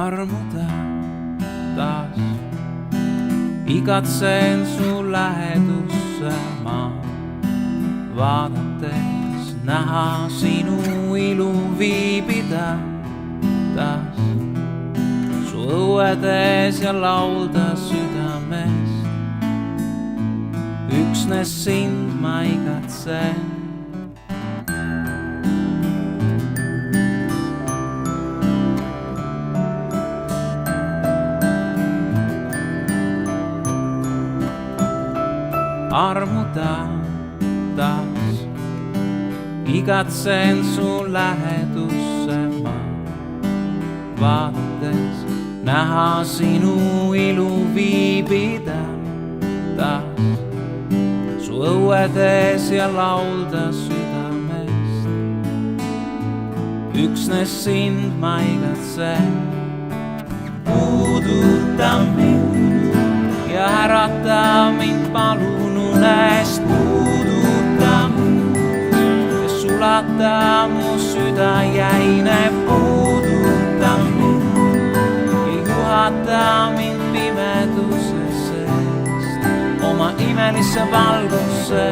armuda taas. Igatsen su lähedusse ma, vaadates näha sinu ilu viibida taas. Su õuedes ja laulda südames, üksnes sind ma igatsen. Armuda taas, igatsen su lähedusse ma, vaadates näha sinu ilu viibida taas. Su õuedes ja laulda südamest, üksnes sind ma igatsen. Puuduta mind ja ärata mind palun unest. Puuduta mind ja sulata mu süda jäine. Puuduta mind ja juhata mind pimeduse seest oma imelisse valgusse.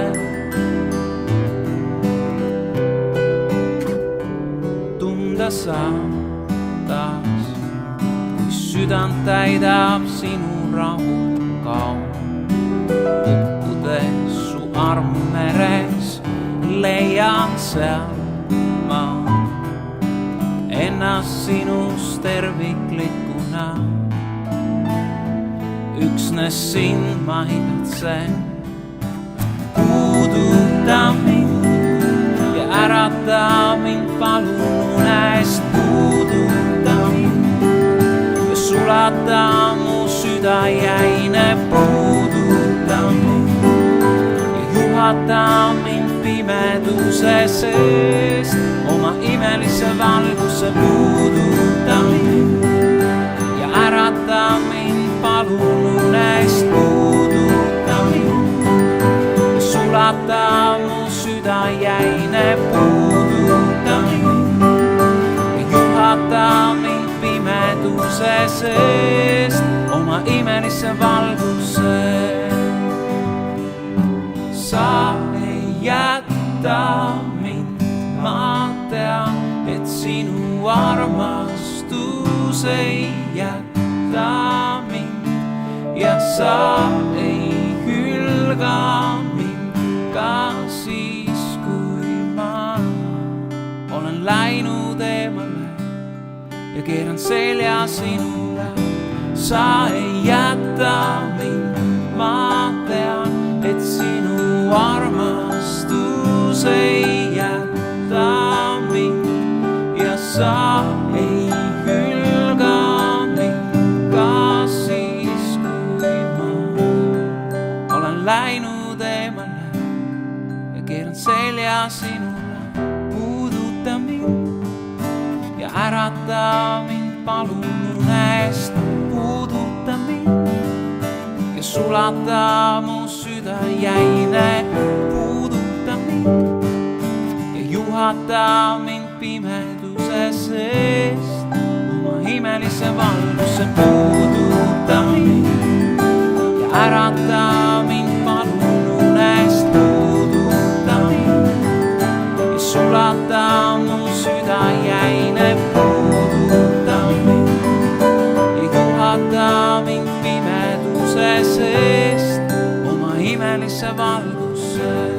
Tunda saan taas, kui südant täidab sinu rahu kaun. Uppudes su armumeres leian seal ma ennast sinust terviklikuna. Üksnes sind ma igatsen. Puuduta mind ja ärata mind palun unest. Puuduta mind ja sulata mu süda jäine. Puuduta mind ja juhata mind pimeduse seest oma imelisse valgusse. Puuduta mind ja ärata mind palun unest. Puuduta mind ja sulata mu süda jäine. Puuduta mind ja juhata mind pimeduse seest oma imelisse valgusse. Sa ei jäta mind, ma tean, et sinu armastus ei jäta mind. Ja sa ei hülga mind ka siis, kui ma olen läinud eemale ja keeran selja sinule. Sa ei jäta mind, ma tean, et sinu armastus ei jäta mind. Ja sa ei hülga mind ka siis, kui ma olen läinud eemale ja keeran selja sinule. Puuduta mind ja ärata mind palun unest. Puuduta mind ja sulata mu süda jäine. Puuduta mind ja juhata mind pimeduse seest oma imelisse valgusse. Puuduta mind ja ärata mind palun unest. Puuduta mind ja sulata mu süda jäine. Puuduta mind ja juhata mind pimeduse seest oma imelisse valgusse.